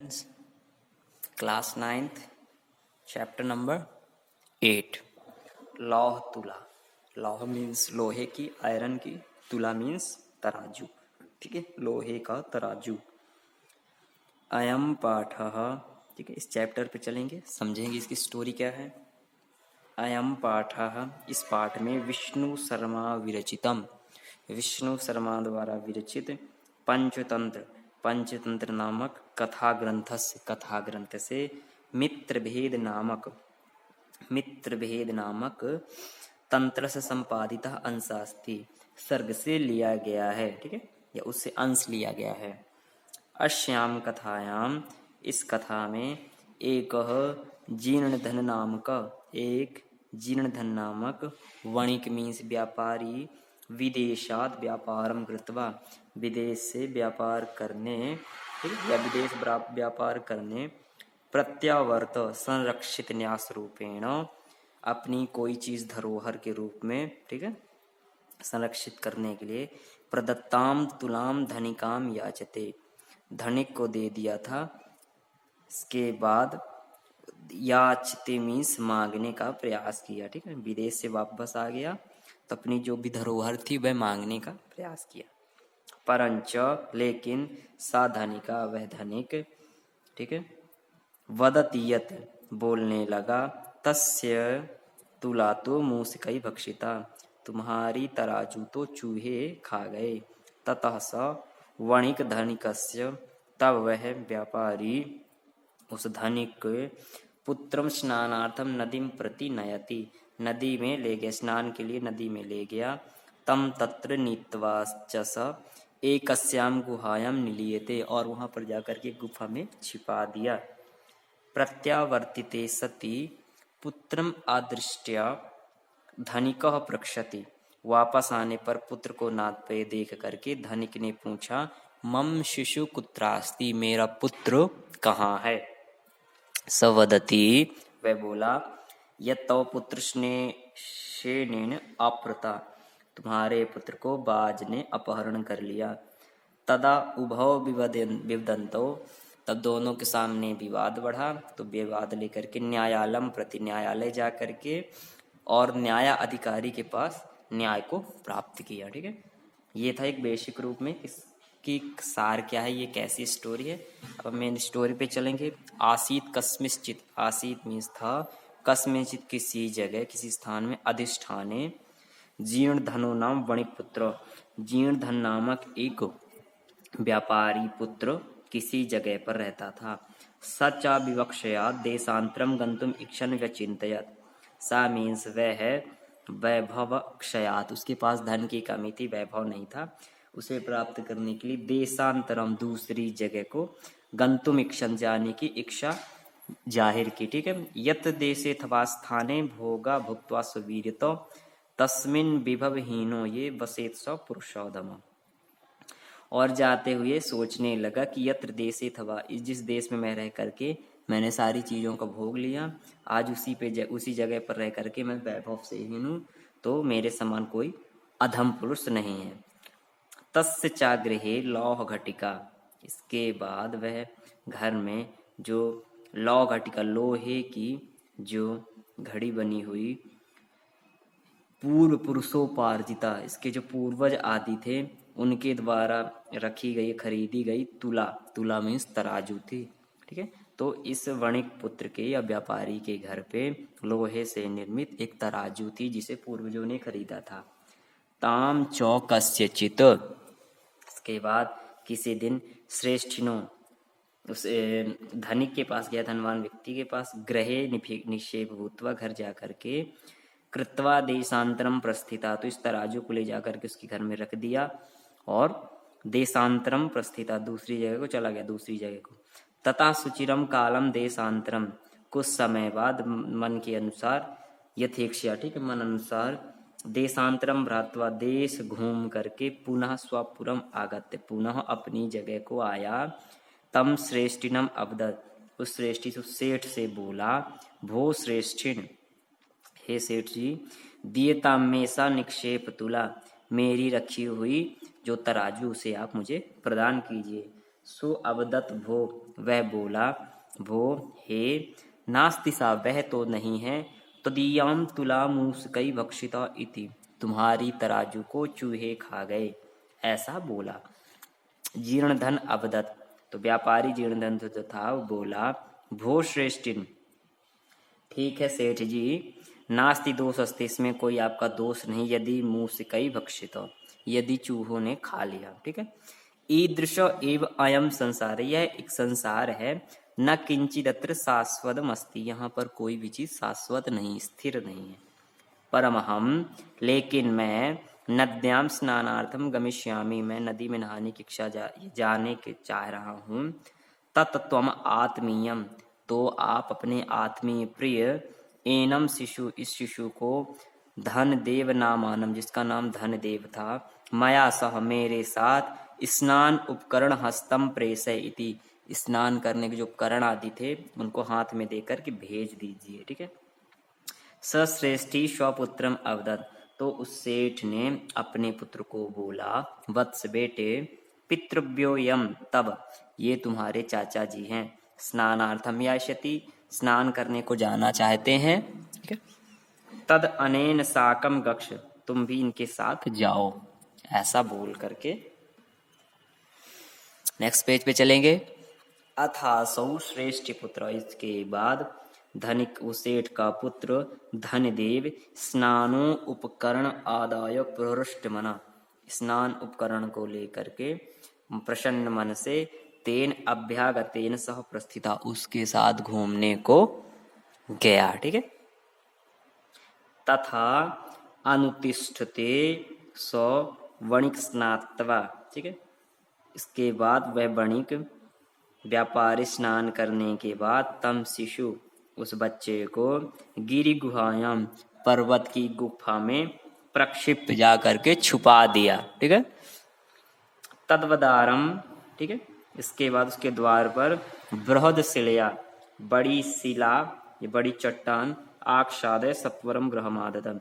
Class 9th chapter number 8 लौह तुला। लौह मीन्स लोहे की, आयरन की, तुला मीन्स तराजू। ठीक है, लोहे का तराजू। अयम पाठः, ठीक है, इस चैप्टर पे चलेंगे, समझेंगे इसकी स्टोरी क्या है। अयम पाठः, इस पाठ में विष्णु शर्मा विरचितम, विष्णु शर्मा द्वारा विरचित पंचतंत्र, पंचतंत्र नामक कथा ग्रंथ से मित्रभेद नामक तंत्र से संपादित अंशास्ति, सर्ग से लिया गया है। ठीक है, या उससे अंश लिया गया है। अश्याम कथायाम, इस कथा में एक जीर्णधन नामक वणिक मीन्स व्यापारी, विदेशात व्यापारम कृत्वा, विदेश से व्यापार करने, या विदेश व्यापार करने, प्रत्यावर्त संरक्षित न्यास रूपेण, अपनी कोई चीज धरोहर के रूप में, ठीक है, संरक्षित करने के लिए, प्रदत्ताम तुलाम धनिकाम याचते, धनिक को दे दिया था। इसके बाद याचते मीन्स मांगने का प्रयास किया। ठीक है, विदेश से वापस आ गया तो अपनी जो भी धरोहर थी वह मांगने का प्रयास किया। परंच, लेकिन, सा धनिका, वह धनिक, ठीक है, वदतीयत, बोलने लगा, तस्य तुला तो मूसिकै भक्षिता, तुम्हारी तराजू तो चूहे खा गए। ततः स वणिक धनिकस्य, तब वह व्यापारी उस धनिक पुत्रम स्नानार्थम नदीम प्रति नयति, नदी में ले गया, स्नान के लिए नदी में ले गया। तम तत्र नीत्वा च स एकस्याम गुहायाम निलीयते, और वहां पर जाकर के गुफा में छिपा दिया। प्रत्यावर्तिते सति पुत्रम आदृष्ट्या धनिकः प्रक्षति, वापस आने पर पुत्र को नाद पे देख करके धनिक ने पूछा, मम शिशु कुत्रास्ति, मेरा पुत्र कहाँ है। सवदती, वह बोला, यतो पुत्र शेनेन अपहृता, तुम्हारे पुत्र को बाज ने अपहरण कर लिया। तदा उभौ विवदंतो, तब दोनों के सामने विवाद बढ़ा। तो विवाद लेकर के न्यायालम प्रति, न्यायालय जा करके और न्याय अधिकारी के पास न्याय को प्राप्त किया। ठीक है, ये था एक बेसिक रूप में इसकी सार क्या है, ये कैसी स्टोरी है। अब मेन स्टोरी पे चलेंगे। आसीत कस्मिश्चित, आसीत मीन्स था, कस्मिश्चित किसी जगह, किसी स्थान में, अधिष्ठाने, जीर्ण धनो नाम वणिक पुत्र, जीर्ण धन नामक एक व्यापारी पुत्र किसी जगह पर रहता था। सचा विवक्षया देशांतरम गंतुम इक्षन व्यचिंतयत, सा मीन्स वह है, वैभव क्षयात, उसके पास धन की कमी थी, वैभव नहीं था, उसे प्राप्त करने के लिए देशांतरम, दूसरी जगह को, गंतुम इक्षन, जाने की इच्छा जाहिर की। ठीक है, यत देशे अथवा स्थाने भोगा भुक्त्वा सुवीर्यतो तस्मिन विभवहीनो ये वसेत स पुरुषोदम, और जाते हुए सोचने लगा कि यत्र देशे अथवा, जिस देश में मैं रह करके मैंने सारी चीज़ों का भोग लिया, आज उसी जगह पर रह करके मैं वैभव से हीन हूँ, तो मेरे समान कोई अधम पुरुष नहीं है। तस्य चागृहे लौह घटिका, इसके बाद वह घर में जो लौह घटिका, लोहे की जो घड़ी बनी हुई, पूर्व पुरुषोपार्जिता, इसके जो पूर्वज आदि थे उनके द्वारा रखी गई, खरीदी गई तुला, तुला मीन्स तराजू थी। ठीक है, तो इस वणिक पुत्र के या व्यापारी के घर पे लोहे से निर्मित एक तराजू थी जिसे पूर्वजों ने खरीदा था। ताम चौकस्यचित, इसके बाद किसी दिन श्रेष्ठिनो, उस धनिक के पास गया, धनवान व्यक्ति के पास, ग्रहे निक्षेप भूतवा, घर जा करके, कृत्वा देशांतरम प्रस्थिता, तो इस तराजू को ले जाकर के उसके घर में रख दिया, और देशांतरम प्रस्थिता, दूसरी जगह को चला गया, दूसरी जगह को। तथा सुचिरम कालम देशांतरम, कुछ समय बाद, मन के अनुसार, यथेक्षया, ठीक है, मन अनुसार, देशांतरम भ्रात्वा, देश घूम करके, पुनः स्वपुरम आगत्य, पुनः अपनी जगह को आया। तम श्रेष्ठिनम अवदत, उस श्रेष्ठी से, सेठ से बोला, भो श्रेष्ठिन, हे सेठ जी, दियता मेसा निक्षेप तुला, मेरी रखी हुई जो तराजू से आप मुझे प्रदान कीजिए। सो अवदत भो, वह बोला, भो हे, नास्ति सा, वह तो नहीं है, तदीयाम तुला मूसकई भक्षिता इति, तुम्हारी तराजू को चूहे खा गए, ऐसा बोला। जीर्णधन अवदत, तो व्यापारी जीर्णधन जो था वो बोला, भो श्रेष्ठिन, ठीक है सेठ जी, नास्ति दोष अस्ति, इसमें कोई आपका दोष नहीं, यदि मूसकई भक्षित, यदि चूहों ने खा लिया, ठीक है। ईदृश एव अयम संसार, यह एक संसार है, न किंचिदत्र शाश्वतम अस्ति, यहाँ पर कोई भी चीज शाश्वत नहीं, स्थिर नहीं है। परमहम, लेकिन मैं नद्याम स्नानार्थम गमिष्यामि, मैं नदी में नहाने की इच्छा जाने के चाह रहा हूँ। तत्त्वम आत्मीयम, तो आप अपने आत्मीय प्रिय, एनम शिशु, इस शिशु को, धन देव नामानम, जिसका नाम धन देव था, मया सह, मेरे साथ, स्नान उपकरण हस्तम प्रेषय इति, स्नान करने के जो उपकरण आदि थे उनको हाथ में देकर के भेज दीजिए, ठीक है। सश्रेष्ठी स्वपुत्रम अवदत, तो उस सेठ ने अपने पुत्र को बोला, वत्स बेटे, पितृव्योयम, तब, ये तुम्हारे चाचा जी हैं, स्नानार्थम यास्यति, स्नान करने को जाना चाहते हैं, ठीक है। तद अनेन साकम गक्ष, तुम भी इनके साथ जाओ, ऐसा बोल करके नेक्स्ट पेज पे चलेंगे। अथासौ श्रेष्ठ पुत्र, इसके बाद धनिक सेठ का पुत्र धनदेव, स्नानो उपकरण आदाय प्रहृष्ट मना, स्नान उपकरण को लेकर के प्रसन्न मन से, तेन अभ्यागतेन सह प्रस्थिता, उसके साथ घूमने को गया, ठीक है। तथा अनुतिष्ठते स वणिक स्नात्वा, ठीक है। इसके बाद वह वणिक, व्यापारी स्नान करने के बाद, तम शिशु, उस बच्चे को, गिरि गुहायाम, पर्वत की गुफा में, प्रक्षिप्त जा करके छुपा दिया, ठीक है। तद्वदारम, ठीक है, इसके बाद उसके द्वार पर, बृहद शिलया, बड़ी शिला, ये बड़ी चट्टान, आक्षादय सत्वरम गृहमादतम,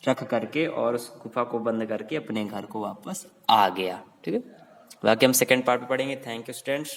रख करके और उस गुफा को बंद करके अपने घर को वापस आ गया, ठीक है। बाकी हम सेकंड पार्ट में पढ़ेंगे। Thank you students.